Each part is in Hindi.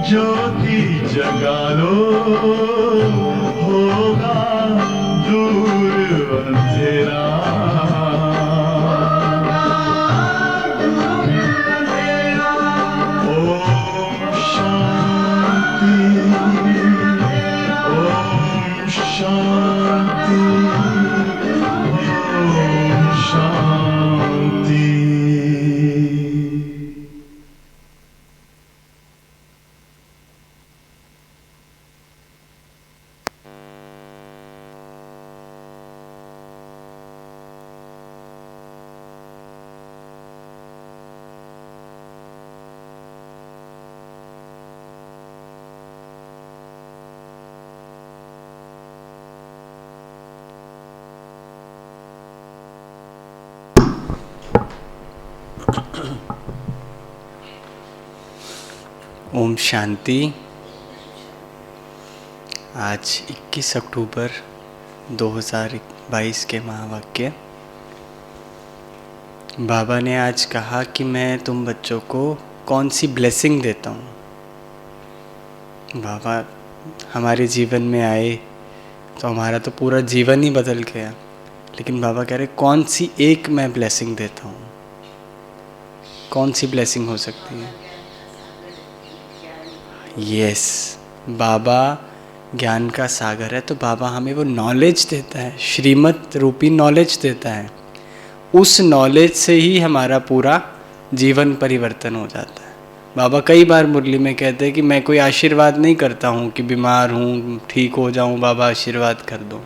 ज्योति जगा लो, होगा दूर अंधेरा। ओम शांति, ओम शांति, ओम शांति। ओम शांति। आज 21 अक्टूबर 2022 के महावाक्य। बाबा ने आज कहा कि मैं तुम बच्चों को कौन सी ब्लेसिंग देता हूँ। बाबा हमारे जीवन में आए तो हमारा तो पूरा जीवन ही बदल गया, लेकिन बाबा कह रहे कौन सी एक मैं ब्लेसिंग देता हूँ। कौन सी ब्लेसिंग हो सकती है? यस, बाबा ज्ञान का सागर है, तो बाबा हमें वो नॉलेज देता है, श्रीमत रूपी नॉलेज देता है। उस नॉलेज से ही हमारा पूरा जीवन परिवर्तन हो जाता है। बाबा कई बार मुरली में कहते हैं कि मैं कोई आशीर्वाद नहीं करता हूँ कि बीमार हूँ ठीक हो जाऊँ, बाबा आशीर्वाद कर दो।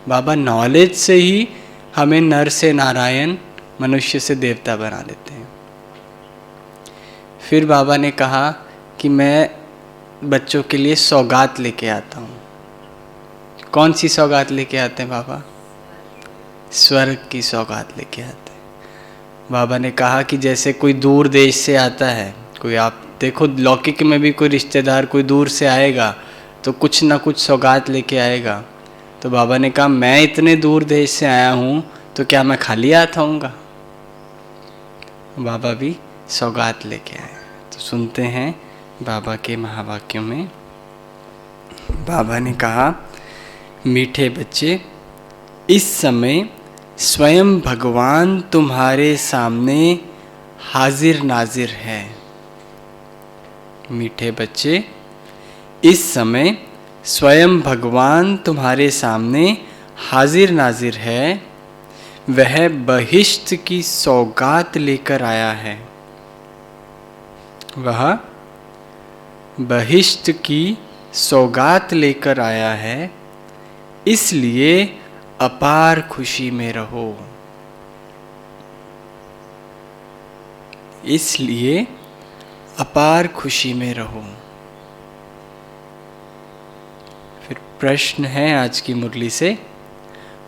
बाबा नॉलेज से ही हमें नर से नारायण, मनुष्य से देवता बना देते हैं। फिर बाबा ने कहा कि मैं बच्चों के लिए सौगात लेके आता हूँ। कौन सी सौगात लेके आते हैं बाबा? स्वर्ग की सौगात लेके आते हैं। बाबा ने कहा कि जैसे कोई दूर देश से आता है, कोई आप देखो लौकिक में भी कोई रिश्तेदार कोई दूर से आएगा तो कुछ ना कुछ सौगात लेके आएगा। तो बाबा ने कहा मैं इतने दूर देश से आया हूँ तो क्या मैं खाली आता हूँगा? बाबा भी सौगात लेके आए। तो सुनते हैं बाबा के महावाक्यों में। बाबा ने कहा, मीठे बच्चे, इस समय स्वयं भगवान तुम्हारे सामने हाजिर नाजिर है। मीठे बच्चे, इस समय स्वयं भगवान तुम्हारे सामने हाजिर नाजिर है। वह बहिष्ट की सौगात लेकर आया है। वह बहिष्ट की सौगात लेकर आया है, इसलिए अपार खुशी में रहो। इसलिए अपार खुशी में रहो। फिर प्रश्न है आज की मुरली से,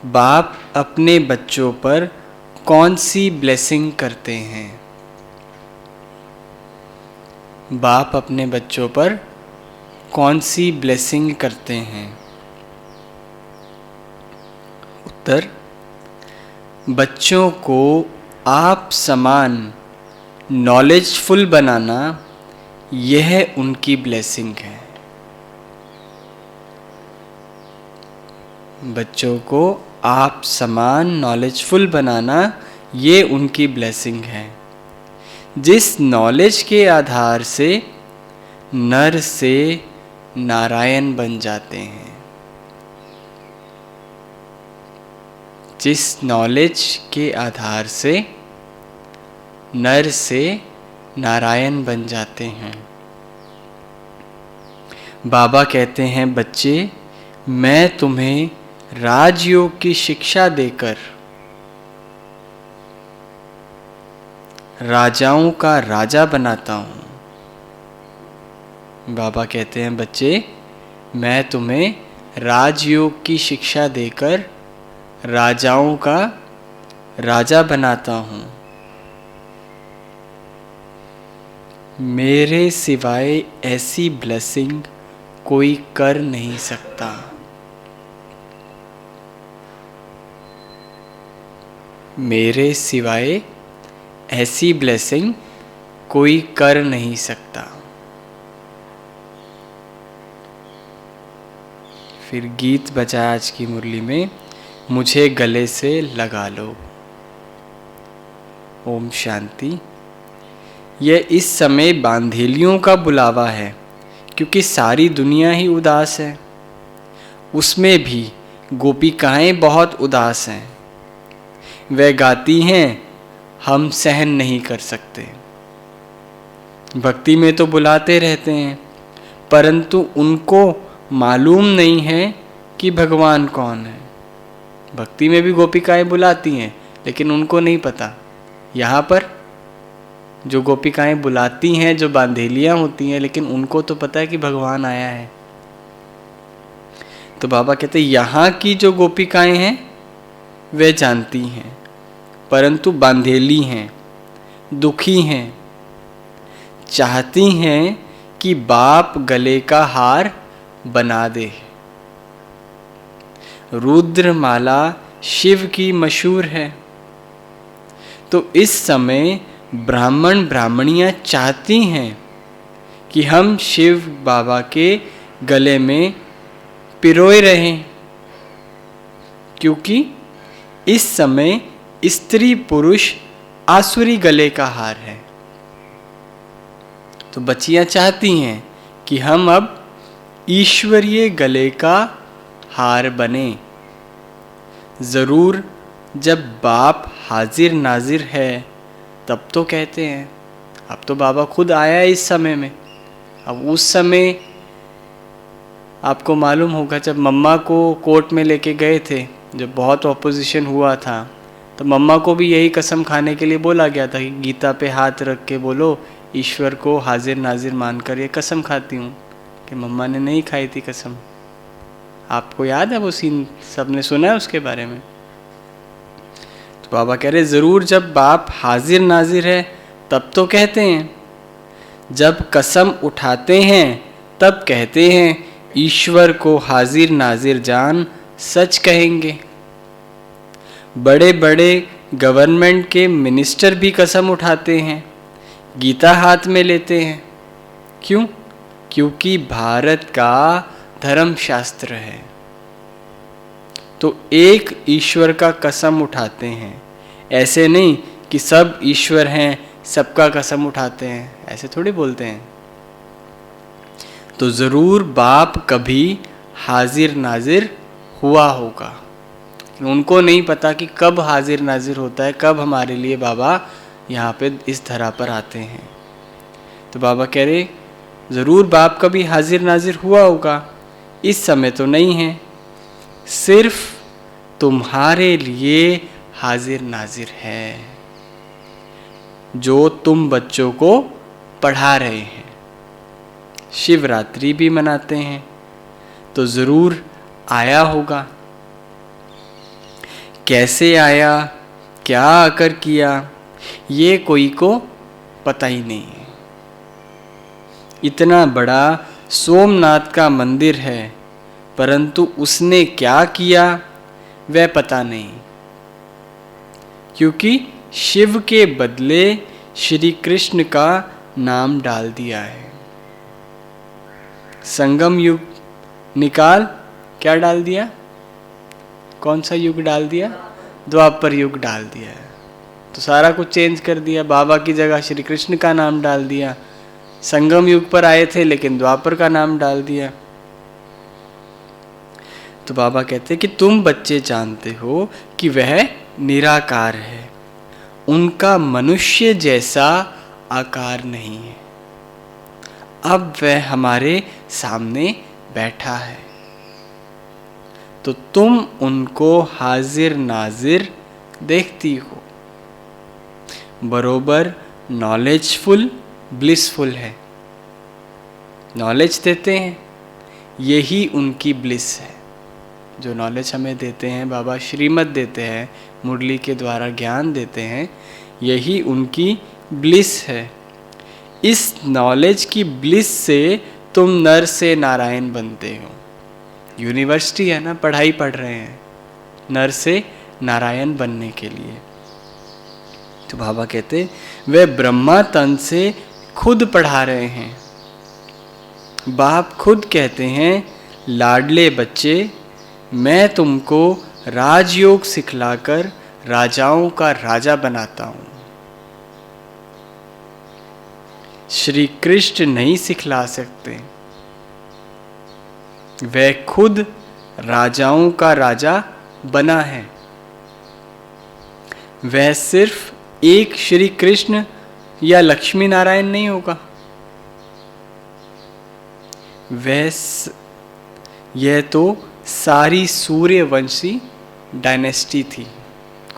बाप अपने बच्चों पर कौन सी ब्लेसिंग करते हैं? बाप अपने बच्चों पर कौन सी ब्लेसिंग करते हैं? उत्तर, बच्चों को आप समान नॉलेजफुल बनाना, यह उनकी ब्लेसिंग है। बच्चों को आप समान नॉलेजफुल बनाना, ये उनकी ब्लेसिंग है। जिस नॉलेज के आधार से नर से नारायण बन जाते हैं। जिस नॉलेज के आधार से नर से नारायण बन जाते हैं। बाबा कहते हैं, बच्चे, मैं तुम्हें राजयोग की शिक्षा देकर राजाओं का राजा बनाता हूँ। बाबा कहते हैं, बच्चे, मैं तुम्हें राजयोग की शिक्षा देकर राजाओं का राजा बनाता हूँ। मेरे सिवाय ऐसी ब्लेसिंग कोई कर नहीं सकता। मेरे सिवाय ऐसी ब्लेसिंग कोई कर नहीं सकता। फिर गीत बजा आज की मुरली में, मुझे गले से लगा लो। ओम शांति। यह इस समय बांधेलियों का बुलावा है, क्योंकि सारी दुनिया ही उदास है। उसमें भी गोपिकाएं बहुत उदास हैं। वह गाती हैं, हम सहन नहीं कर सकते। भक्ति में तो बुलाते रहते हैं, परंतु उनको मालूम नहीं है कि भगवान कौन है। भक्ति में भी गोपिकाएं बुलाती हैं, लेकिन उनको नहीं पता। यहाँ पर जो गोपिकाएं बुलाती हैं, जो बांधेलियाँ होती हैं, लेकिन उनको तो पता है कि भगवान आया है। तो बाबा कहते हैं यहाँ की जो गोपिकाएं हैं वे जानती हैं, परंतु बांधेली हैं, दुखी हैं, चाहती हैं कि बाप गले का हार बना दे। रुद्रमाला शिव की मशहूर है। तो इस समय ब्राह्मण ब्राह्मणियां चाहती हैं कि हम शिव बाबा के गले में पिरोए रहें, क्योंकि इस समय स्त्री पुरुष आसुरी गले का हार है। तो बच्चियां चाहती हैं कि हम अब ईश्वरीय गले का हार बने। ज़रूर जब बाप हाजिर नाजिर है तब तो कहते हैं। अब तो बाबा खुद आया है इस समय में। अब उस समय आपको मालूम होगा जब मम्मा को कोर्ट में लेके गए थे, जब बहुत ऑपोजिशन हुआ था, तो मम्मा को भी यही कसम खाने के लिए बोला गया था कि गीता पे हाथ रख के बोलो, ईश्वर को हाजिर नाजिर मानकर ये कसम खाती हूँ। कि मम्मा ने नहीं खाई थी कसम। आपको याद है वो सीन, सबने सुना है उसके बारे में। तो बाबा कह रहे ज़रूर जब बाप हाजिर नाजिर है तब तो कहते हैं, जब कसम उठाते हैं तब कहते हैं ईश्वर को हाजिर नाजिर जान सच कहेंगे। बड़े बड़े गवर्नमेंट के मिनिस्टर भी कसम उठाते हैं, गीता हाथ में लेते हैं। क्यों? क्योंकि भारत का धर्म शास्त्र है। तो एक ईश्वर का कसम उठाते हैं। ऐसे नहीं कि सब ईश्वर हैं, सबका कसम उठाते हैं, ऐसे थोड़ी बोलते हैं। तो ज़रूर बाप कभी हाजिर नाजिर हुआ होगा। उनको नहीं पता कि कब हाजिर नाजिर होता है, कब हमारे लिए बाबा यहाँ पे इस धरा पर आते हैं। तो बाबा कह रहे ज़रूर बाप कभी हाजिर नाजिर हुआ होगा, इस समय तो नहीं है। सिर्फ तुम्हारे लिए हाजिर नाजिर है, जो तुम बच्चों को पढ़ा रहे हैं। शिवरात्रि भी मनाते हैं, तो ज़रूर आया होगा। कैसे आया, क्या आकर किया, ये कोई को पता ही नहीं है। इतना बड़ा सोमनाथ का मंदिर है, परंतु उसने क्या किया वह पता नहीं, क्योंकि शिव के बदले श्री कृष्ण का नाम डाल दिया है। संगम युग निकाल, क्या डाल दिया? कौन सा युग डाल दिया? द्वापर युग डाल दिया है। तो सारा कुछ चेंज कर दिया। बाबा की जगह श्री कृष्ण का नाम डाल दिया। संगम युग पर आए थे लेकिन द्वापर का नाम डाल दिया। तो बाबा कहते हैं कि तुम बच्चे जानते हो कि वह निराकार है, उनका मनुष्य जैसा आकार नहीं है। अब वह हमारे सामने बैठा है, तो तुम उनको हाजिर नाजिर देखती हो। बरोबर नॉलेजफुल ब्लिसफुल है, नॉलेज देते हैं, यही उनकी ब्लिस है। जो नॉलेज हमें देते हैं, बाबा श्रीमत देते हैं, मुरली के द्वारा ज्ञान देते हैं, यही उनकी ब्लिस है। इस नॉलेज की ब्लिस से तुम नर से नारायण बनते हो। यूनिवर्सिटी है ना, पढ़ाई पढ़ रहे हैं नर से नारायण बनने के लिए। तो बाबा कहते वे ब्रह्मा तन से खुद पढ़ा रहे हैं। बाप खुद कहते हैं लाडले बच्चे, मैं तुमको राजयोग सिखलाकर राजाओं का राजा बनाता हूँ। श्री कृष्ण नहीं सिखला सकते, वह खुद राजाओं का राजा बना है। वह सिर्फ एक श्री कृष्ण या लक्ष्मी नारायण नहीं होगा, यह तो सारी सूर्यवंशी डायनेस्टी थी।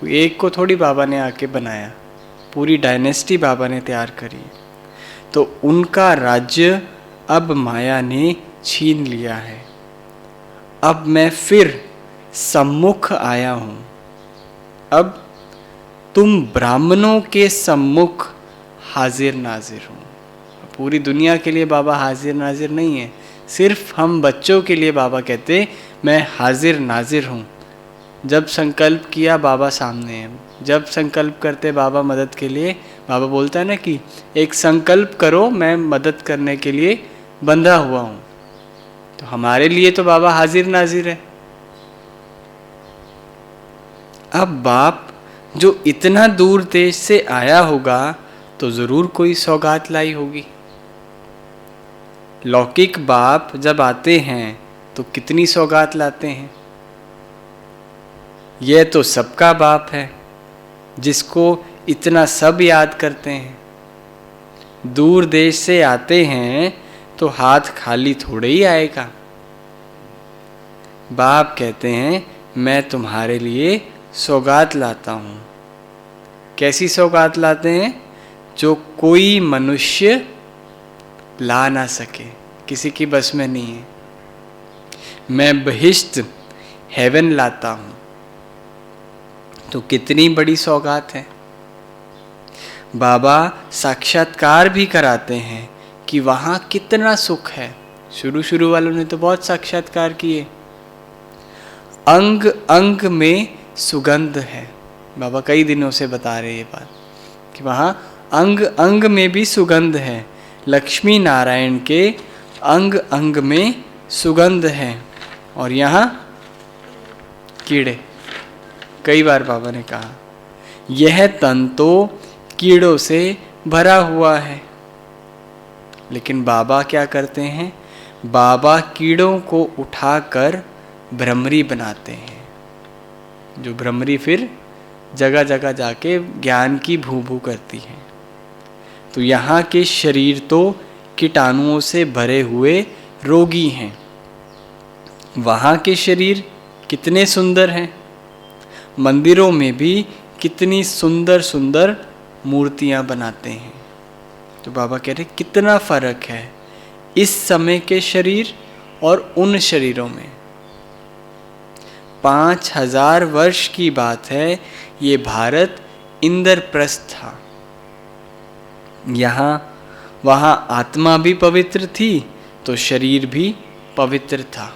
कोई एक को थोड़ी बाबा ने आके बनाया, पूरी डायनेस्टी बाबा ने तैयार करी। तो उनका राज्य अब माया ने छीन लिया है। अब मैं फिर सम्मुख आया हूँ। अब तुम ब्राह्मणों के सम्मुख हाजिर नाजिर हो। पूरी दुनिया के लिए बाबा हाजिर नाजिर नहीं है, सिर्फ हम बच्चों के लिए बाबा कहते मैं हाजिर नाजिर हूँ। जब संकल्प किया बाबा सामने है, जब संकल्प करते बाबा मदद के लिए, बाबा बोलता है ना कि एक संकल्प करो, मैं मदद करने के लिए बंधा हुआ हूँ। तो हमारे लिए तो बाबा हाजिर नाजिर है। अब बाप जो इतना दूर देश से आया होगा तो जरूर कोई सौगात लाई होगी। लौकिक बाप जब आते हैं तो कितनी सौगात लाते हैं। यह तो सबका बाप है जिसको इतना सब याद करते हैं। दूर देश से आते हैं तो हाथ खाली थोड़े ही आएगा। बाप कहते हैं मैं तुम्हारे लिए सौगात लाता हूँ। कैसी सौगात लाते हैं? जो कोई मनुष्य ला ना सके, किसी की बस में नहीं है। मैं बहिश्त हेवन लाता हूँ। तो कितनी बड़ी सौगात है। बाबा साक्षात्कार भी कराते हैं कि वहाँ कितना सुख है। शुरू वालों ने तो बहुत साक्षात्कार किए। अंग अंग में सुगंध है। बाबा कई दिनों से बता रहे ये बात कि वहाँ अंग अंग में भी सुगंध है। लक्ष्मी नारायण के अंग अंग में सुगंध है। और यहाँ कीड़े। कई बार बाबा ने कहा यह तन तो कीड़ों से भरा हुआ है। लेकिन बाबा क्या करते हैं? बाबा कीड़ों को उठाकर भ्रमरी बनाते हैं। जो भ्रमरी फिर जगह जगह जाके ज्ञान की भू भू करती है। तो यहाँ के शरीर तो कीटाणुओं से भरे हुए रोगी हैं। वहाँ के शरीर कितने सुंदर हैं। मंदिरों में भी कितनी सुंदर सुंदर मूर्तियाँ बनाते हैं। तो बाबा कह रहे कितना फर्क है इस समय के शरीर और उन शरीरों में। 5000 वर्ष की बात है। ये भारत इंद्रप्रस्थ था। यहाँ वहाँ आत्मा भी पवित्र थी तो शरीर भी पवित्र था।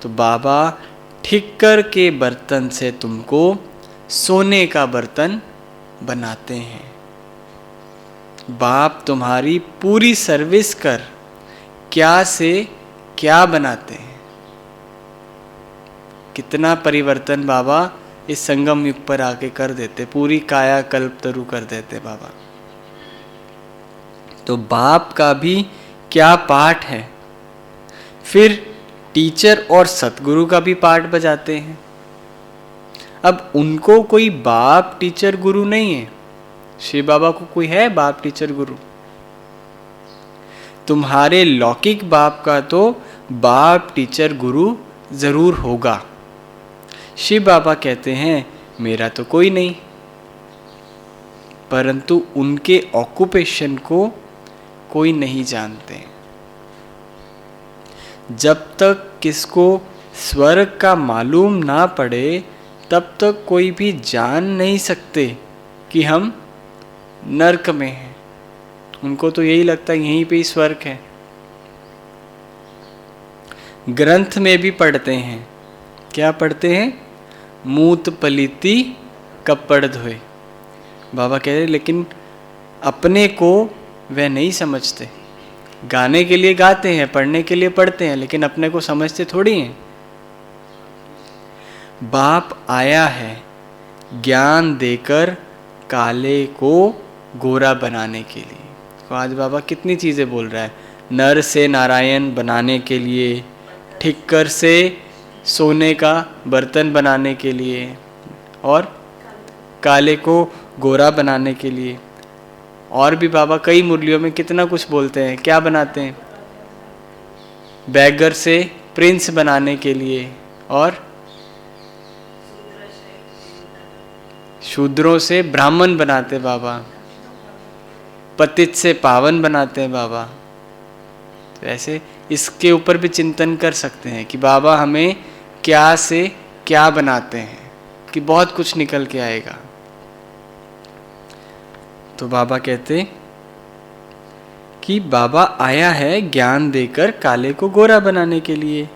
तो बाबा ठिक्कर के बर्तन से तुमको सोने का बर्तन बनाते हैं। बाप तुम्हारी पूरी सर्विस कर क्या से क्या बनाते हैं। कितना परिवर्तन बाबा इस संगम युग पर आके कर देते। पूरी काया कल्प तरु कर देते बाबा। तो बाप का भी क्या पाठ है। फिर टीचर और सतगुरु का भी पाठ बजाते हैं। अब उनको कोई बाप टीचर गुरु नहीं है। शिव बाबा को कोई है बाप टीचर गुरु? तुम्हारे लौकिक बाप का तो बाप टीचर गुरु जरूर होगा। शिव बाबा कहते हैं मेरा तो कोई नहीं, परंतु उनके ऑक्यूपेशन को कोई नहीं जानते। जब तक किसको स्वर्ग का मालूम ना पड़े तब तक कोई भी जान नहीं सकते कि हम नरक में हैं। उनको तो यही लगता है यहीं पे ही स्वर्ग है। ग्रंथ में भी पढ़ते हैं। क्या पढ़ते हैं? मूत पलीती कपड़ धोए। बाबा कह रहे लेकिन अपने को वह नहीं समझते। गाने के लिए गाते हैं, पढ़ने के लिए पढ़ते हैं, लेकिन अपने को समझते थोड़ी हैं। बाप आया है ज्ञान देकर काले को गोरा बनाने के लिए। तो आज बाबा कितनी चीज़ें बोल रहा है, नर से नारायण बनाने के लिए, ठिक्कर से सोने का बर्तन बनाने के लिए, और काले को गोरा बनाने के लिए। और भी बाबा कई मुरलियों में कितना कुछ बोलते हैं। क्या बनाते हैं? बैगर से प्रिंस बनाने के लिए, और शूद्रों से ब्राह्मण बनाते बाबा, पतित से पावन बनाते हैं बाबा। तो ऐसे इसके ऊपर भी चिंतन कर सकते हैं कि बाबा हमें क्या से क्या बनाते हैं, कि बहुत कुछ निकल के आएगा। तो बाबा कहते कि बाबा आया है ज्ञान देकर काले को गोरा बनाने के लिए।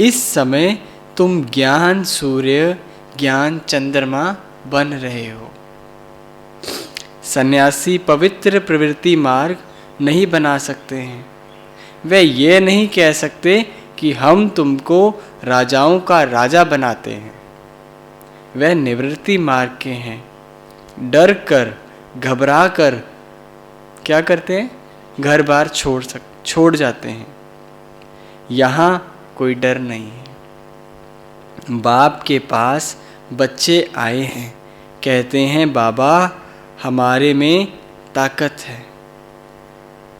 इस समय तुम ज्ञान सूर्य, ज्ञान चंद्रमा बन रहे हो। सन्यासी पवित्र प्रवृत्ति मार्ग नहीं बना सकते हैं। वे ये नहीं कह सकते कि हम तुमको राजाओं का राजा बनाते हैं। वह निवृत्ति मार्ग के हैं। डर कर, घबरा कर क्या करते हैं? घर बार छोड़ जाते हैं। यहाँ कोई डर नहीं है। बाप के पास बच्चे आए हैं, कहते हैं बाबा हमारे में ताकत है,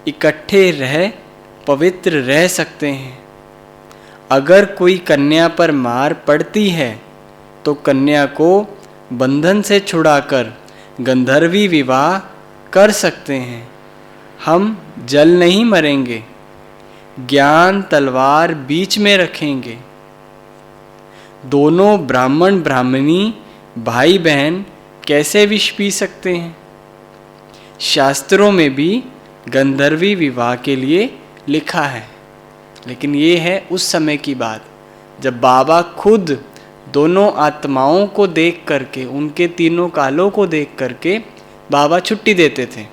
इकट्ठे रह पवित्र रह सकते हैं। अगर कोई कन्या पर मार पड़ती है तो कन्या को बंधन से छुड़ाकर गंधर्वी विवाह कर सकते हैं। हम जल नहीं मरेंगे, ज्ञान तलवार बीच में रखेंगे। दोनों ब्राह्मण ब्राह्मणी भाई बहन कैसे विष पी सकते हैं? शास्त्रों में भी गंधर्वी विवाह के लिए लिखा है, लेकिन ये है उस समय की बात जब बाबा खुद दोनों आत्माओं को देख करके, उनके तीनों कालों को देख करके बाबा छुट्टी देते थे।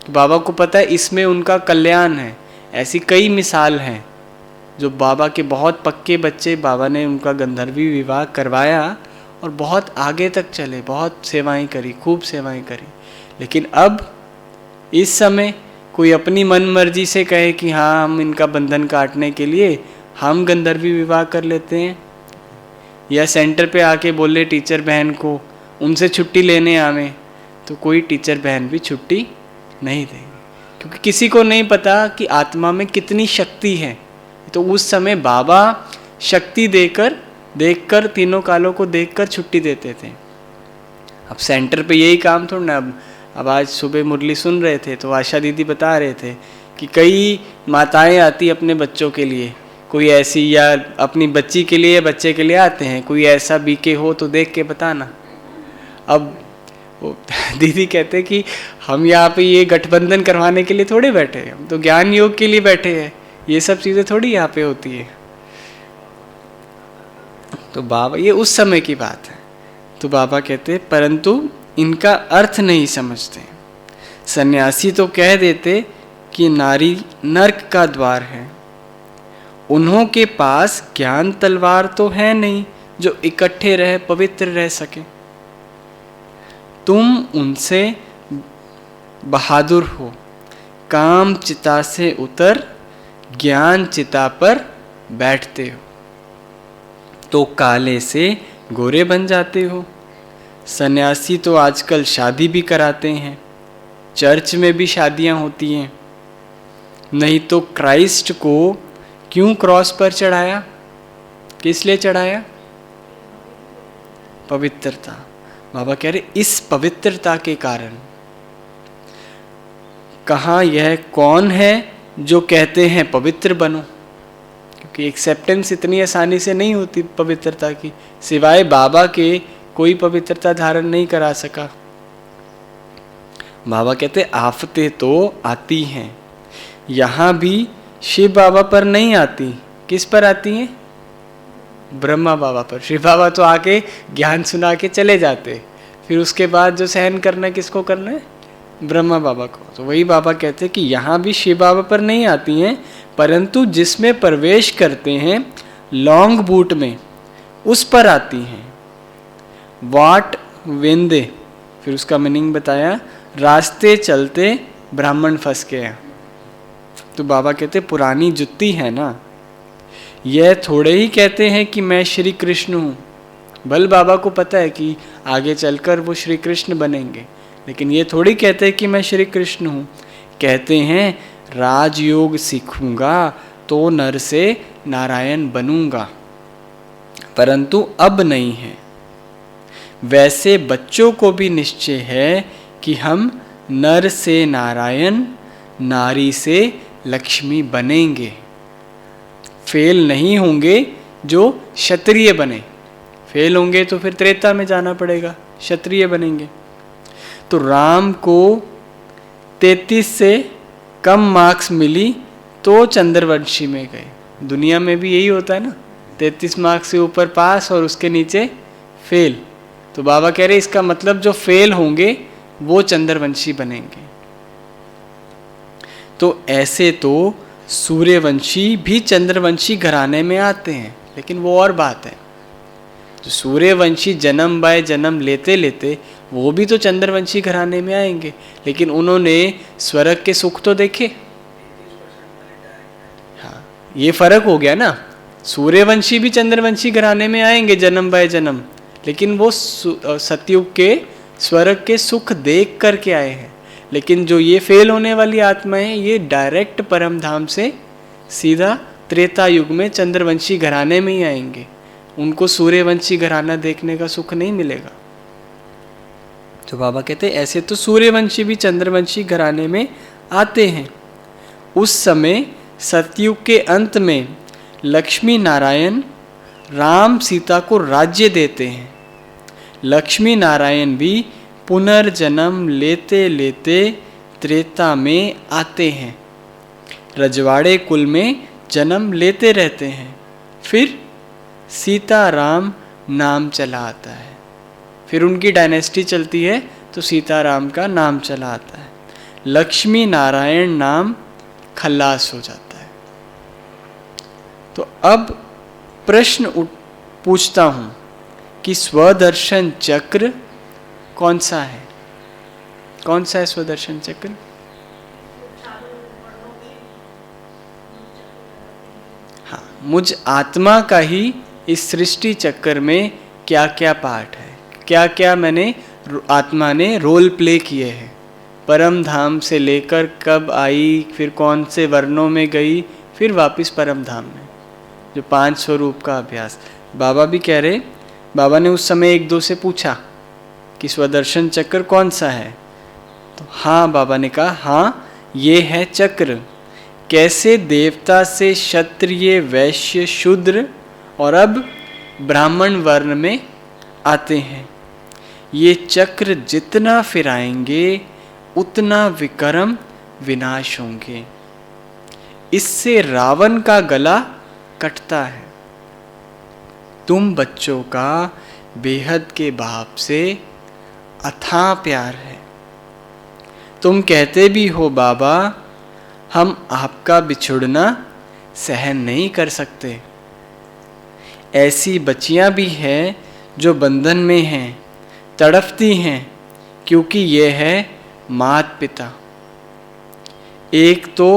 बाबा को पता है इसमें उनका कल्याण है। ऐसी कई मिसाल हैं जो बाबा के बहुत पक्के बच्चे, बाबा ने उनका गंधर्वी विवाह करवाया और बहुत आगे तक चले, बहुत सेवाएं करी, खूब सेवाएं करी। लेकिन अब इस समय कोई अपनी मन मर्जी से कहे कि हाँ हम इनका बंधन काटने के लिए हम गंधर्वी विवाह कर लेते हैं, या सेंटर पे आके बोले टीचर बहन को उनसे छुट्टी लेने आवे, तो कोई टीचर बहन भी छुट्टी नहीं देंगे, क्योंकि किसी को नहीं पता कि आत्मा में कितनी शक्ति है। तो उस समय बाबा शक्ति देखकर तीनों कालों को देखकर छुट्टी देते थे। अब सेंटर पे यही काम थोड़ा ना। अब आज सुबह मुरली सुन रहे थे तो आशा दीदी बता रहे थे कि कई माताएं आती अपने बच्चों के लिए, कोई ऐसी या अपनी बच्ची के लिए या बच्चे के लिए आते हैं, कोई ऐसा बीके हो तो देख के बताना। अब वो दीदी कहते कि हम यहाँ पे ये गठबंधन करवाने के लिए थोड़े बैठे हैं, हम तो ज्ञान योग के लिए बैठे हैं, ये सब चीज़ें थोड़ी यहाँ पे होती है। तो बाबा, ये उस समय की बात है। तो बाबा कहते परंतु इनका अर्थ नहीं समझते। सन्यासी तो कह देते कि नारी नर्क का द्वार है। उन्हों के पास ज्ञान तलवार तो है नहीं जो इकट्ठे रह पवित्र रह सके। तुम उनसे बहादुर हो, काम चिता से उतर ज्ञान चिता पर बैठते हो तो काले से गोरे बन जाते हो। सन्यासी तो आजकल शादी भी कराते हैं, चर्च में भी शादियां होती हैं। नहीं तो क्राइस्ट को क्यों क्रॉस पर चढ़ाया? किस लिए चढ़ाया? पवित्रता। बाबा कह रहे इस पवित्रता के कारण। कहाँ यह कौन है जो कहते हैं पवित्र बनो? क्योंकि एक्सेप्टेंस इतनी आसानी से नहीं होती पवित्रता की, सिवाय बाबा के कोई पवित्रता धारण नहीं करा सका। बाबा कहते आफतें तो आती हैं, यहाँ भी शिव बाबा पर नहीं आती। किस पर आती हैं? ब्रह्मा बाबा पर। शिव बाबा तो आके ज्ञान सुना के चले जाते, फिर उसके बाद जो सहन करना है किसको करना है? ब्रह्मा बाबा को। तो वही बाबा कहते हैं कि यहाँ भी शिव बाबा पर नहीं आती हैं, परंतु जिसमें प्रवेश करते हैं लॉन्ग बूट में, उस पर आती हैं। वाट वेंदे, फिर उसका मीनिंग बताया, रास्ते चलते ब्राह्मण फंस गया। तो बाबा कहते पुरानी जुत्ती है ना, यह थोड़े ही कहते हैं कि मैं श्री कृष्ण हूँ। बल बाबा को पता है कि आगे चलकर वो श्री कृष्ण बनेंगे, लेकिन ये थोड़ी कहते हैं कि मैं श्री कृष्ण हूँ। कहते हैं राजयोग सीखूंगा तो नर से नारायण बनूंगा, परंतु अब नहीं है। वैसे बच्चों को भी निश्चय है कि हम नर से नारायण, नारी से लक्ष्मी बनेंगे। फेल नहीं होंगे जो क्षत्रिय बने, फेल होंगे तो फिर त्रेता में जाना पड़ेगा, क्षत्रिय बनेंगे। तो राम को 33 से कम मार्क्स मिली तो चंद्रवंशी में गए। दुनिया में भी यही होता है ना, 33 मार्क्स से ऊपर पास और उसके नीचे फेल। तो बाबा कह रहे इसका मतलब जो फेल होंगे वो चंद्रवंशी बनेंगे। तो ऐसे तो सूर्यवंशी भी चंद्रवंशी घराने में आते हैं, लेकिन वो और बात है। तो सूर्यवंशी जन्म बाय जन्म लेते लेते वो भी तो चंद्रवंशी घराने में आएंगे, लेकिन उन्होंने स्वर्ग के सुख तो देखे। हाँ, ये फर्क हो गया ना। सूर्यवंशी भी चंद्रवंशी घराने में आएंगे जन्म बाय जन्म, लेकिन वो सतयुग के स्वर्ग के सुख देख करके आए हैं। लेकिन जो ये फेल होने वाली आत्माएं, ये डायरेक्ट परम धाम से सीधा त्रेता युग में चंद्रवंशी घराने में ही आएंगे। उनको सूर्यवंशी घराना देखने का सुख नहीं मिलेगा। तो बाबा कहते हैं ऐसे तो सूर्यवंशी भी चंद्रवंशी घराने में आते हैं। उस समय सतयुग के अंत में लक्ष्मी नारायण राम सीता को राज्य देते हैं। लक्ष्मी नारायण भी पुनर्जन्म लेते लेते त्रेता में आते हैं, रजवाड़े कुल में जन्म लेते रहते हैं। फिर सीता राम नाम चला आता है, फिर उनकी डायनेस्टी चलती है तो सीता राम का नाम चला आता है। लक्ष्मी नारायण नाम खल्लास हो जाता है। तो अब प्रश्न पूछता हूँ कि स्वदर्शन चक्र कौन सा है? कौन सा है स्वदर्शन चक्र? हाँ, मुझ आत्मा का ही इस सृष्टि चक्कर में क्या क्या पार्ट है, क्या क्या मैंने आत्मा ने रोल प्ले किए हैं। परम धाम से लेकर कब आई, फिर कौन से वर्णों में गई, फिर वापस परम धाम में, जो 5 स्वरूप का अभ्यास। बाबा भी कह रहे, बाबा ने उस समय 1-2 से पूछा कि स्वदर्शन चक्र कौन सा है, तो हाँ बाबा ने कहा हाँ ये है चक्र। कैसे देवता से क्षत्रिय वैश्य शूद्र और अब ब्राह्मण वर्ण में आते हैं। ये चक्र जितना फिराएंगे उतना विक्रम विनाश होंगे। इससे रावण का गला कटता है। तुम बच्चों का बेहद के बाप से अथाह प्यार है। तुम कहते भी हो बाबा हम आपका बिछुड़ना सहन नहीं कर सकते। ऐसी बच्चियां भी हैं जो बंधन में हैं, तड़पती हैं, क्योंकि ये है मात पिता। एक तो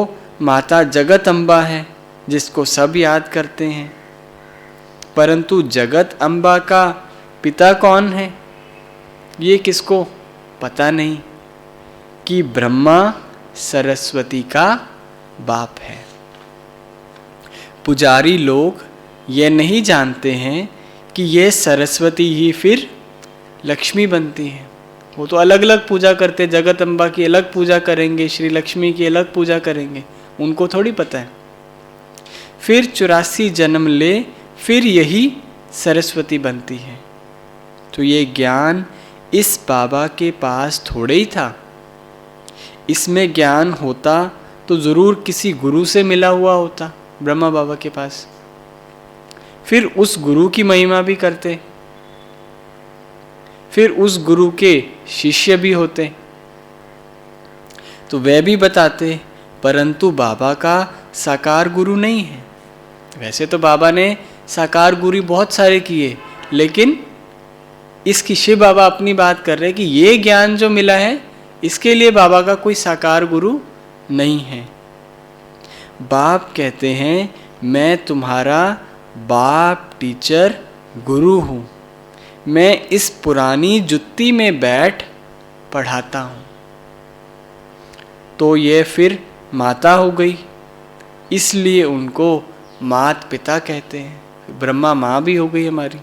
माता जगत अम्बा है जिसको सब याद करते हैं, परंतु जगत अम्बा का पिता कौन है ये किसको पता नहीं, कि ब्रह्मा सरस्वती का बाप है। पुजारी लोग ये नहीं जानते हैं कि ये सरस्वती ही फिर लक्ष्मी बनती है। वो तो अलग अलग पूजा करते, जगत अम्बा की अलग पूजा करेंगे, श्री लक्ष्मी की अलग पूजा करेंगे, उनको थोड़ी पता है। फिर 84 जन्म ले फिर यही सरस्वती बनती है। तो ये ज्ञान इस बाबा के पास थोड़े ही था। इसमें ज्ञान होता तो ज़रूर किसी गुरु से मिला हुआ होता, ब्रह्मा बाबा के पास। फिर उस गुरु की महिमा भी करते, फिर उस गुरु के शिष्य भी होते, तो वह भी बताते, परंतु बाबा का साकार गुरु नहीं है। वैसे तो बाबा ने साकार गुरु बहुत सारे किए, लेकिन इसकी शिव बाबा अपनी बात कर रहे हैं कि ये ज्ञान जो मिला है इसके लिए बाबा का कोई साकार गुरु नहीं है। बाप कहते हैं मैं तुम्हारा बाप, टीचर, गुरु हूँ। मैं इस पुरानी जुत्ती में बैठ पढ़ाता हूँ। तो ये फिर माता हो गई, इसलिए उनको मात पिता कहते हैं। ब्रह्मा माँ भी हो गई हमारी।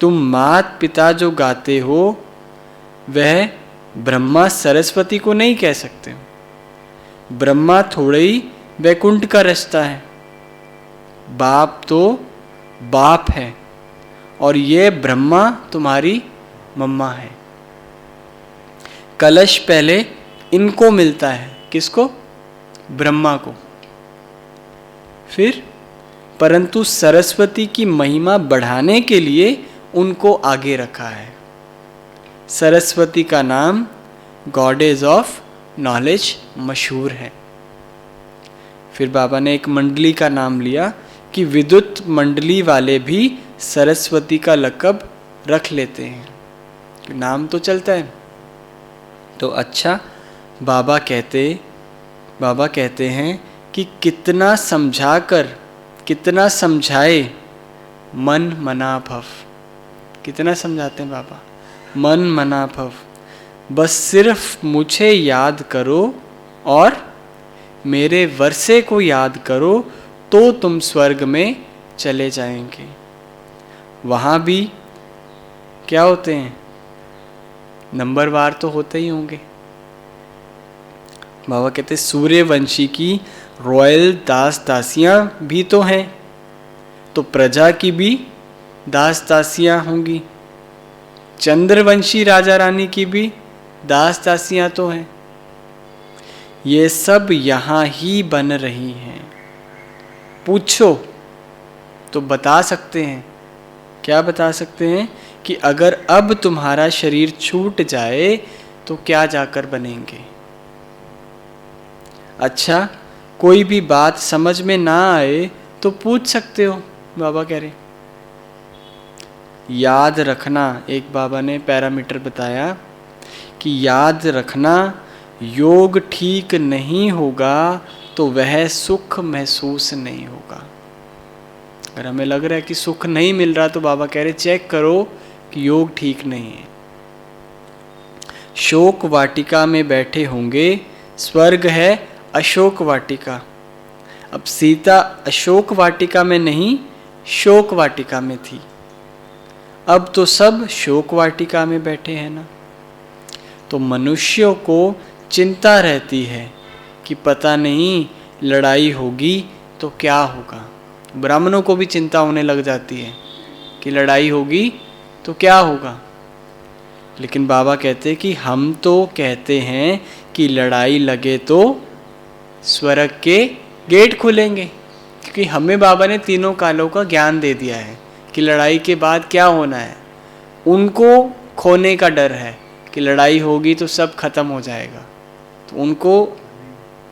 तुम मात पिता जो गाते हो वह ब्रह्मा सरस्वती को नहीं कह सकते। ब्रह्मा थोड़े ही वैकुंठ का रास्ता है। बाप तो बाप है और ये ब्रह्मा तुम्हारी मम्मा है। कलश पहले इनको मिलता है, किसको? ब्रह्मा को। फिर परंतु सरस्वती की महिमा बढ़ाने के लिए उनको आगे रखा है। सरस्वती का नाम गॉडेस ऑफ नॉलेज मशहूर है। फिर बाबा ने एक मंडली का नाम लिया कि विद्युत मंडली वाले भी सरस्वती का लक़ब रख लेते हैं, नाम तो चलता है। तो अच्छा, बाबा कहते हैं कि कितना समझाकर, कितना समझाए मन मना भव। कितना समझाते हैं बाबा? मन मना भव। बस सिर्फ मुझे याद करो और मेरे वर्षे को याद करो तो तुम स्वर्ग में चले जाएंगे। वहाँ भी क्या होते हैं? नंबरवार तो होते ही होंगे। बाबा कहते सूर्यवंशी की रॉयल दास दासियाँ भी तो हैं, तो प्रजा की भी दास दासियाँ होंगी। चंद्रवंशी राजा रानी की भी दास दासियाँ तो हैं। ये सब यहाँ ही बन रही हैं। पूछो तो बता सकते हैं। क्या बता सकते हैं? कि अगर अब तुम्हारा शरीर छूट जाए तो क्या जाकर बनेंगे। अच्छा, कोई भी बात समझ में ना आए तो पूछ सकते हो, बाबा कह रहे। याद रखना, एक बाबा ने पैरामीटर बताया कि याद रखना, योग ठीक नहीं होगा तो वह सुख महसूस नहीं होगा। अगर हमें लग रहा है कि सुख नहीं मिल रहा तो बाबा कह रहे चेक करो कि योग ठीक नहीं है। शोक वाटिका में बैठे होंगे, स्वर्ग है अशोक वाटिका। अब सीता अशोक वाटिका में नहीं, शोक वाटिका में थी। अब तो सब शोक वाटिका में बैठे हैं ना। तो मनुष्यों को चिंता रहती है कि पता नहीं लड़ाई होगी तो क्या होगा। ब्राह्मणों को भी चिंता होने लग जाती है कि लड़ाई होगी तो क्या होगा। लेकिन बाबा कहते कि हम तो कहते हैं कि लड़ाई लगे तो स्वर्ग के गेट खुलेंगे, क्योंकि हमें बाबा ने तीनों कालों का ज्ञान दे दिया है कि लड़ाई के बाद क्या होना है। उनको खोने का डर है कि लड़ाई होगी तो सब खत्म हो जाएगा, तो उनको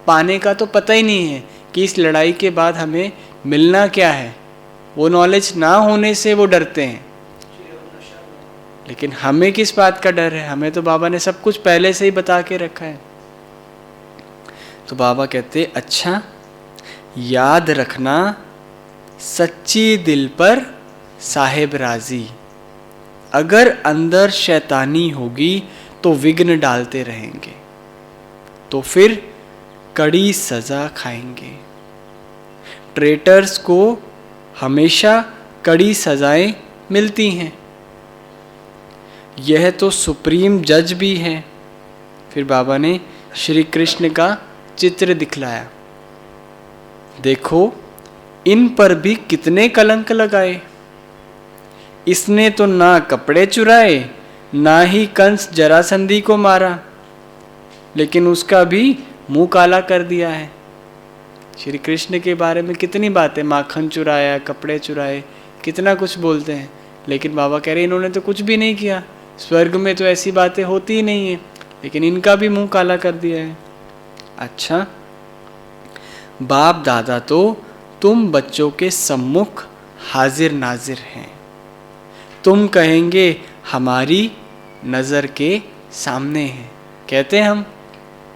पाने का तो पता ही नहीं है कि इस लड़ाई के बाद हमें मिलना क्या है। वो नॉलेज ना होने से वो डरते हैं। लेकिन हमें किस बात का डर है? हमें तो बाबा ने सब कुछ पहले से ही बता के रखा है। तो बाबा कहते अच्छा, याद रखना, सच्ची दिल पर साहेब राजी। अगर अंदर शैतानी होगी तो विघ्न डालते रहेंगे, तो फिर कड़ी सजा खाएंगे। ट्रेटर्स को हमेशा कड़ी सजाएं मिलती हैं। यह तो सुप्रीम जज भी है। फिर बाबा ने श्री कृष्ण का चित्र दिखलाया। देखो इन पर भी कितने कलंक लगाए। इसने तो ना कपड़े चुराए, ना ही कंस जरासंधी को मारा, लेकिन उसका भी मुंह काला कर दिया है। श्री कृष्ण के बारे में कितनी बातें, माखन चुराया, कपड़े चुराए, कितना कुछ बोलते हैं। लेकिन बाबा कह रहे इन्होंने तो कुछ भी नहीं किया। स्वर्ग में तो ऐसी बातें होती ही नहीं है। लेकिन इनका भी मुंह काला कर दिया है। अच्छा, बाप दादा तो तुम बच्चों के सम्मुख हाजिर नाजिर हैं। तुम कहेंगे हमारी नज़र के सामने है। कहते हैं हम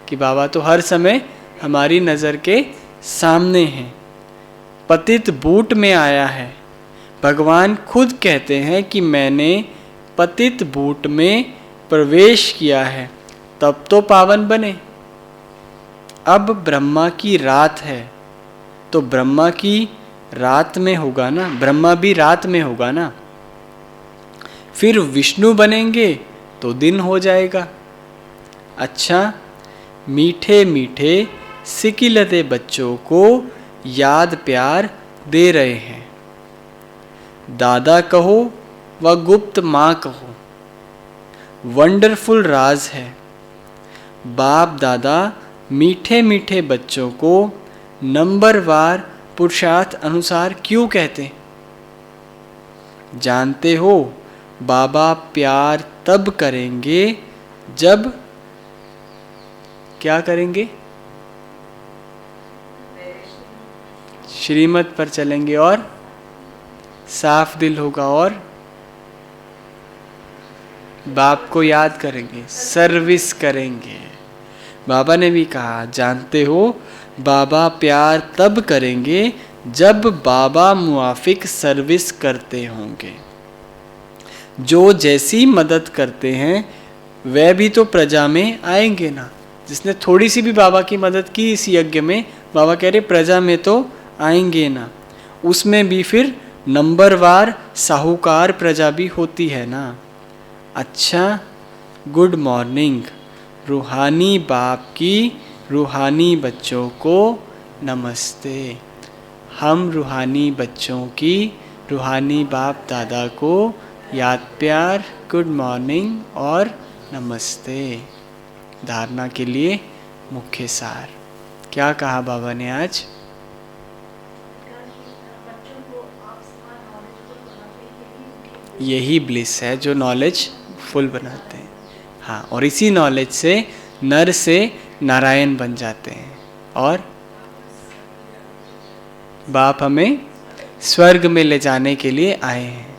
कि बाबा तो हर समय हमारी नज़र के सामने हैं। पतित बूट में आया है। भगवान खुद कहते हैं कि मैंने पतित बूट में प्रवेश किया है, तब तो पावन बने। अब ब्रह्मा की रात है, तो ब्रह्मा की रात में होगा ना, ब्रह्मा भी रात में होगा ना। फिर विष्णु बनेंगे तो दिन हो जाएगा। अच्छा, मीठे मीठे सिकिलते बच्चों को याद प्यार दे रहे हैं। दादा कहो व गुप्त माँ कहो, वंडरफुल राज है। बाप दादा मीठे मीठे बच्चों को नंबरवार पुरुषार्थ अनुसार क्यों कहते? जानते हो, बाबा प्यार तब करेंगे जब क्या करेंगे? श्रीमत पर चलेंगे और साफ दिल होगा और बाप को याद करेंगे, सर्विस करेंगे। बाबा ने भी कहा, जानते हो बाबा प्यार तब करेंगे जब बाबा मुआफिक सर्विस करते होंगे। जो जैसी मदद करते हैं वह भी तो प्रजा में आएंगे ना। जिसने थोड़ी सी भी बाबा की मदद की इस यज्ञ में, बाबा कह रहे प्रजा में तो आएंगे ना। उसमें भी फिर नंबरवार साहूकार प्रजा भी होती है ना। अच्छा, गुड मॉर्निंग। रूहानी बाप की रूहानी बच्चों को नमस्ते। हम रूहानी बच्चों की रूहानी बाप दादा को याद प्यार, गुड मॉर्निंग और नमस्ते। धारणा के लिए मुख्य सार क्या कहा बाबा ने आज? यही ब्लिस है जो नॉलेज फुल बनाते हैं। हाँ, और इसी नॉलेज से नर से नारायण बन जाते हैं और बाप हमें स्वर्ग में ले जाने के लिए आए हैं।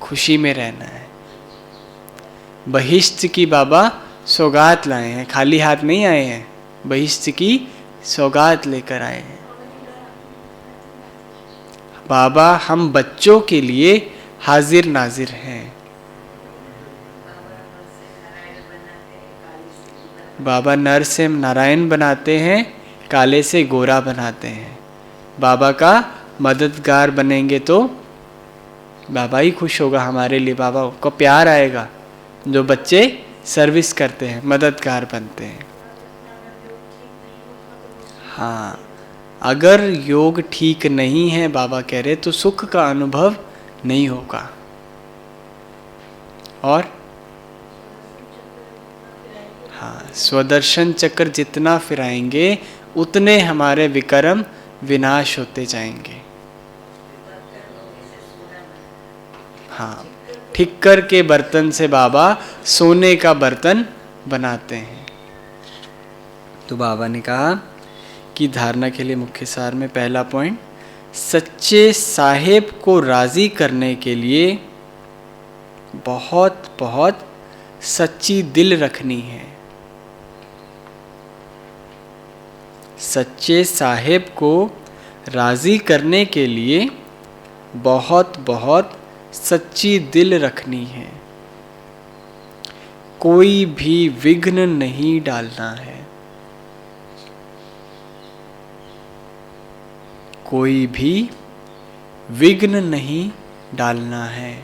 खुशी में रहना है। बहिष्ठ की बाबा सौगात लाए हैं, खाली हाथ नहीं आए हैं। बहिष्ठ की सौगात लेकर आए हैं। बाबा हम बच्चों के लिए हाजिर नाजिर हैं। बाबा नर से नारायण बनाते हैं, काले से गोरा बनाते हैं। बाबा का मददगार बनेंगे तो बाबा ही खुश होगा हमारे लिए। बाबा को प्यार आएगा। जो बच्चे सर्विस करते हैं, मददगार बनते हैं। हाँ, अगर योग ठीक नहीं है, बाबा कह रहे, तो सुख का अनुभव नहीं होगा। और हाँ, स्वदर्शन चक्र जितना फिराएंगे उतने हमारे विकर्म विनाश होते जाएंगे। हाँ, ठिक्कर के बर्तन से बाबा सोने का बर्तन बनाते हैं। तो बाबा ने कहा कि धारणा के लिए मुख्य सार में पहला पॉइंट, सच्चे साहेब को राजी करने के लिए बहुत बहुत सच्ची दिल रखनी है। सच्चे साहेब को राजी करने के लिए बहुत बहुत सच्ची दिल रखनी है। कोई भी विघ्न नहीं डालना है। कोई भी विघ्न नहीं डालना है।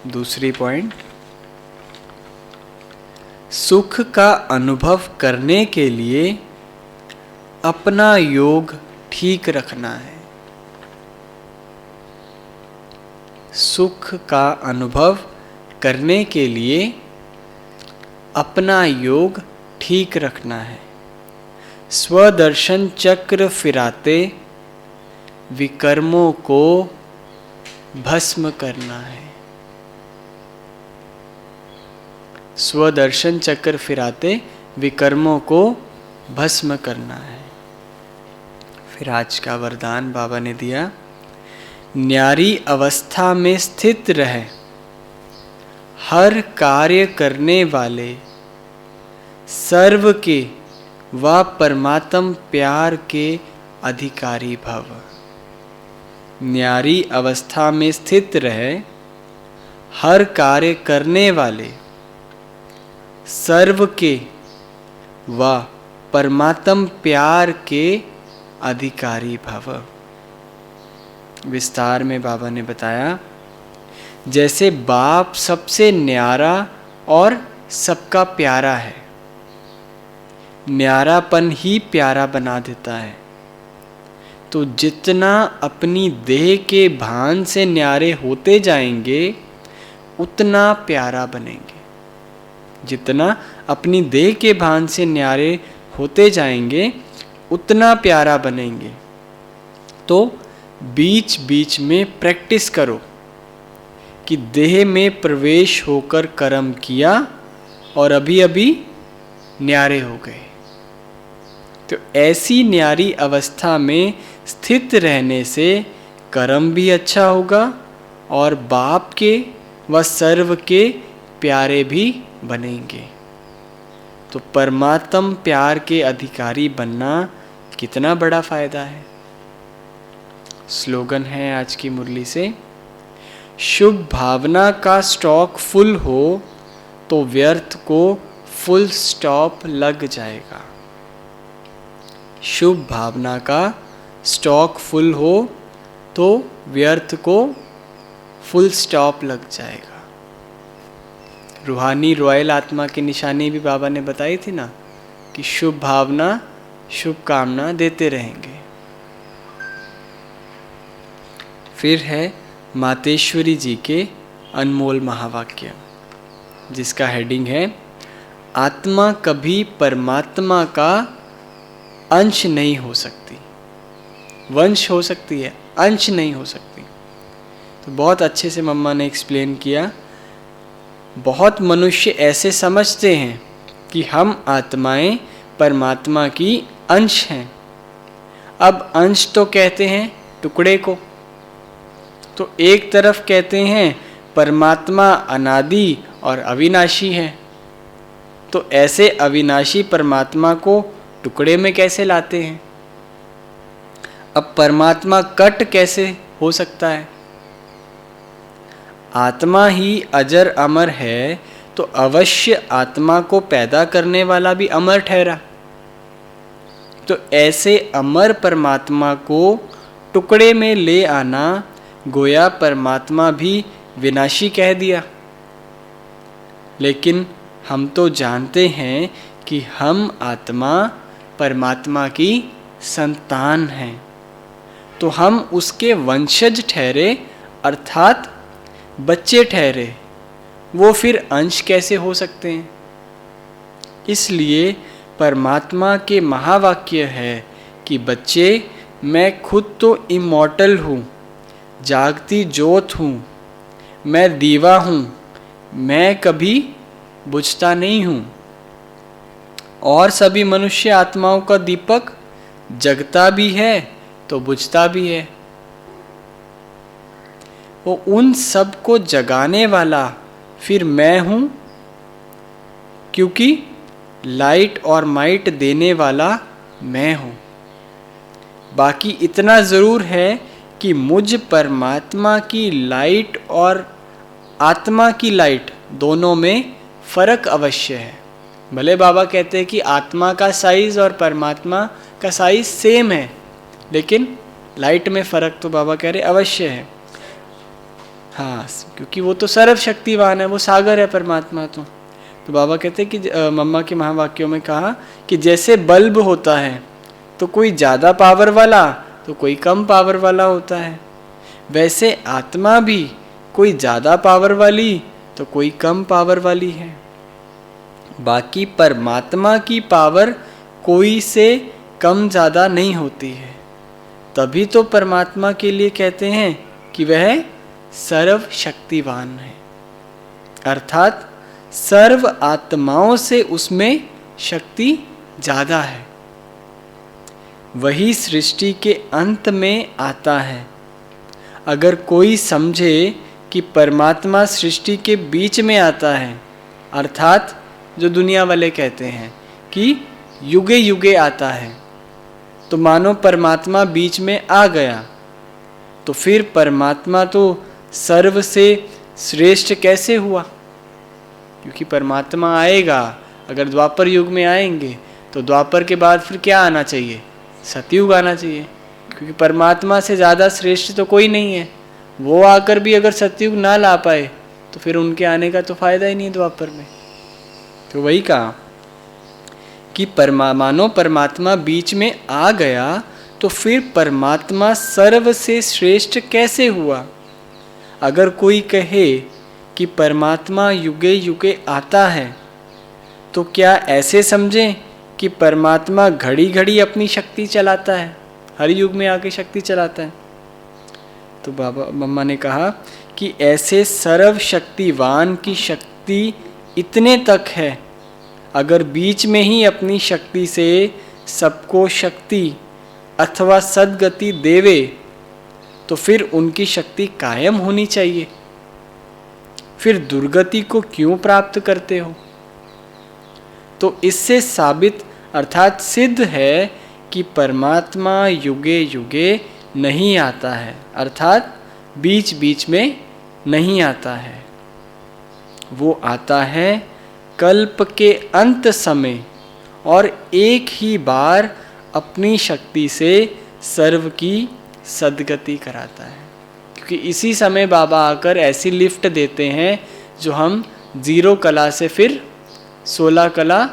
दूसरी पॉइंट, सुख का अनुभव करने के लिए अपना योग ठीक रखना है। सुख का अनुभव करने के लिए अपना योग ठीक रखना है। स्वदर्शन चक्र फिराते विकर्मों को भस्म करना है। स्वदर्शन चक्र फिराते विकर्मों को भस्म करना है। फिर आज का वरदान बाबा ने दिया, न्यारी अवस्था में स्थित रहे, हर कार्य करने वाले, सर्व के व परमात्म प्यार के अधिकारी भव। न्यारी अवस्था में स्थित रहे, हर कार्य करने वाले, सर्व के व परमात्म प्यार के अधिकारी भव। विस्तार में बाबा ने बताया, जैसे बाप सबसे न्यारा और सबका प्यारा है, न्यारापन ही प्यारा बना देता है, तो जितना अपनी देह के भान से न्यारे होते जाएंगे उतना प्यारा बनेंगे। जितना अपनी देह के भान से न्यारे होते जाएंगे उतना प्यारा बनेंगे। तो बीच बीच में प्रैक्टिस करो कि देह में प्रवेश होकर कर्म किया और अभी अभी न्यारे हो गए। तो ऐसी न्यारी अवस्था में स्थित रहने से कर्म भी अच्छा होगा और बाप के व सर्व के प्यारे भी बनेंगे। तो परमात्म प्यार के अधिकारी बनना कितना बड़ा फायदा है। स्लोगन है आज की मुरली से, शुभ भावना का स्टॉक फुल हो तो व्यर्थ को फुल स्टॉप लग जाएगा। शुभ भावना का स्टॉक फुल हो तो व्यर्थ को फुल स्टॉप लग जाएगा। रूहानी रॉयल आत्मा की निशानी भी बाबा ने बताई थी ना, कि शुभ भावना शुभ कामना देते रहेंगे। फिर है मातेश्वरी जी के अनमोल महावाक्य, जिसका हेडिंग है, आत्मा कभी परमात्मा का अंश नहीं हो सकती। वंश हो सकती है, अंश नहीं हो सकती। तो बहुत अच्छे से मम्मा ने एक्सप्लेन किया। बहुत मनुष्य ऐसे समझते हैं कि हम आत्माएं परमात्मा की अंश हैं। अब अंश तो कहते हैं टुकड़े को, तो एक तरफ कहते हैं परमात्मा अनादि और अविनाशी है, तो ऐसे अविनाशी परमात्मा को टुकड़े में कैसे लाते हैं। अब परमात्मा कट कैसे हो सकता है। आत्मा ही अजर अमर है, तो अवश्य आत्मा को पैदा करने वाला भी अमर ठहरा। तो ऐसे अमर परमात्मा को टुकड़े में ले आना गोया परमात्मा भी विनाशी कह दिया। लेकिन हम तो जानते हैं कि हम आत्मा परमात्मा की संतान हैं, तो हम उसके वंशज ठहरे, अर्थात बच्चे ठहरे। वो फिर अंश कैसे हो सकते हैं। इसलिए परमात्मा के महावाक्य है कि बच्चे, मैं खुद तो इमॉर्टल हूँ, जागती ज्योत हूँ, मैं दीवा हूँ, मैं कभी बुझता नहीं हूँ। और सभी मनुष्य आत्माओं का दीपक जगता भी है तो बुझता भी है। वो उन सब को जगाने वाला फिर मैं हूँ, क्योंकि लाइट और माइट देने वाला मैं हूँ। बाकी इतना ज़रूर है कि मुझ परमात्मा की लाइट और आत्मा की लाइट दोनों में फ़र्क अवश्य है। भले बाबा कहते हैं कि आत्मा का साइज़ और परमात्मा का साइज़ सेम है, लेकिन लाइट में फ़र्क तो बाबा कह रहे अवश्य है। हाँ, क्योंकि वो तो सर्वशक्तिवान है, वो सागर है परमात्मा। तो बाबा कहते हैं कि मम्मा के महावाक्यों में कहा कि जैसे बल्ब होता है तो कोई ज़्यादा पावर वाला तो कोई कम पावर वाला होता है, वैसे आत्मा भी कोई ज़्यादा पावर वाली तो कोई कम पावर वाली है। बाकी परमात्मा की पावर कोई से कम ज़्यादा नहीं होती है। तभी तो परमात्मा के लिए कहते हैं कि वह सर्वशक्तिवान है, अर्थात सर्व आत्माओं से उसमें शक्ति ज़्यादा है। वही सृष्टि के अंत में आता है। अगर कोई समझे कि परमात्मा सृष्टि के बीच में आता है, अर्थात जो दुनिया वाले कहते हैं कि युगे युगे आता है, तो मानो परमात्मा बीच में आ गया, तो फिर परमात्मा तो सर्व से श्रेष्ठ कैसे हुआ? क्योंकि परमात्मा आएगा, अगर द्वापर युग में आएंगे तो द्वापर के बाद फिर क्या आना चाहिए? सतयुग आना चाहिए, क्योंकि परमात्मा से ज़्यादा श्रेष्ठ तो कोई नहीं है। वो आकर भी अगर सतयुग ना ला पाए तो फिर उनके आने का तो फायदा ही नहीं द्वापर में। तो वही कहा कि मानो परमात्मा बीच में आ गया तो फिर परमात्मा सर्व से श्रेष्ठ कैसे हुआ? अगर कोई कहे कि परमात्मा युगे युगे आता है, तो क्या ऐसे समझें कि परमात्मा घड़ी घड़ी अपनी शक्ति चलाता है, हर युग में आके शक्ति चलाता है? तो बाबा मम्मा ने कहा कि ऐसे सर्वशक्तिवान की शक्ति इतने तक है, अगर बीच में ही अपनी शक्ति से सबको शक्ति अथवा सद्गति देवे तो फिर उनकी शक्ति कायम होनी चाहिए। फिर दुर्गति को क्यों प्राप्त करते हो? तो इससे साबित अर्थात सिद्ध है कि परमात्मा युगे युगे नहीं आता है, अर्थात बीच बीच में नहीं आता है। वो आता है कल्प के अंत समय और एक ही बार अपनी शक्ति से सर्व की सद्गति कराता है। क्योंकि इसी समय बाबा आकर ऐसी लिफ्ट देते हैं जो हम 0 कला से फिर 16 कला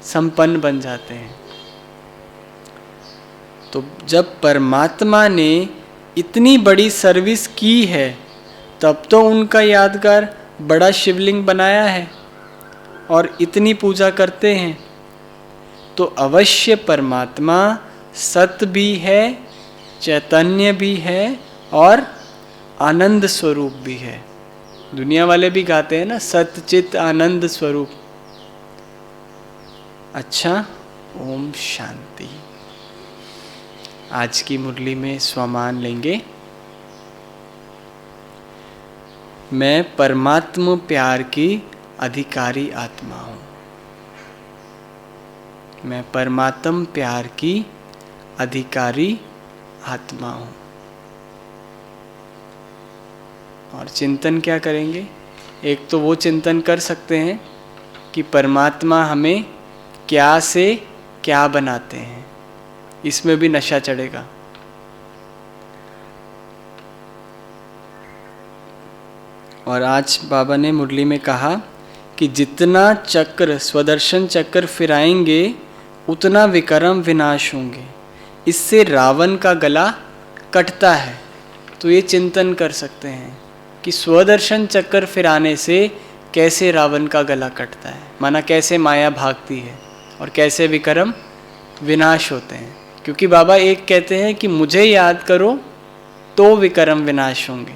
संपन्न बन जाते हैं। तो जब परमात्मा ने इतनी बड़ी सर्विस की है, तब तो उनका यादगार बड़ा शिवलिंग बनाया है और इतनी पूजा करते हैं। तो अवश्य परमात्मा सत भी है, चैतन्य भी है और आनंद स्वरूप भी है। दुनिया वाले भी गाते हैं ना, सत चित आनंद स्वरूप। अच्छा, ओम शांति। आज की मुरली में स्वमान लेंगे। मैं परमात्मा प्यार की अधिकारी आत्मा हूँ। मैं परमात्म प्यार की अधिकारी आत्मा हूँ। और चिंतन क्या करेंगे? एक तो वो चिंतन कर सकते हैं कि परमात्मा हमें क्या से क्या बनाते हैं, इसमें भी नशा चढ़ेगा। और आज बाबा ने मुरली में कहा कि जितना चक्र स्वदर्शन चक्र फिराएंगे उतना विक्रम विनाश होंगे। इससे रावण का गला कटता है। तो ये चिंतन कर सकते हैं कि स्वदर्शन चक्कर फिराने से कैसे रावण का गला कटता है, माना कैसे माया भागती है और कैसे विक्रम विनाश होते हैं। क्योंकि बाबा एक कहते हैं कि मुझे याद करो तो विक्रम विनाश होंगे,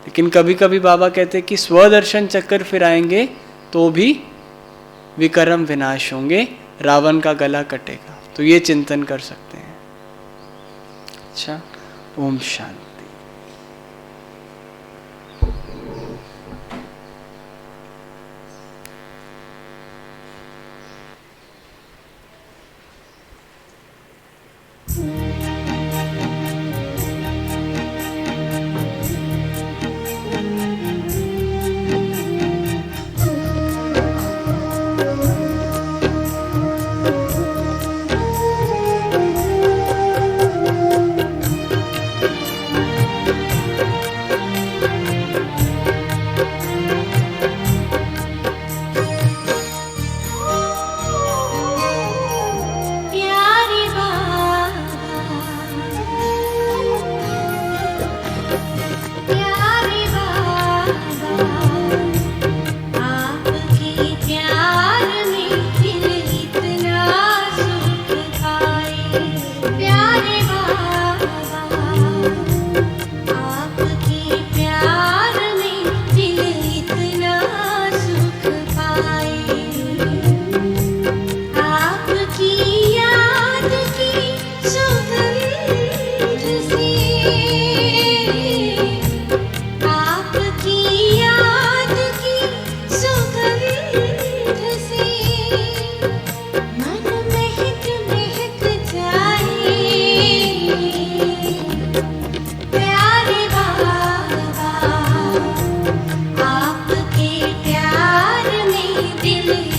लेकिन कभी कभी बाबा कहते हैं कि स्वदर्शन चक्कर फिराएंगे तो भी विक्रम विनाश होंगे, रावण का गला कटेगा। तो ये चिंतन कर सकते हैं। अच्छा, ओम शांति। दिल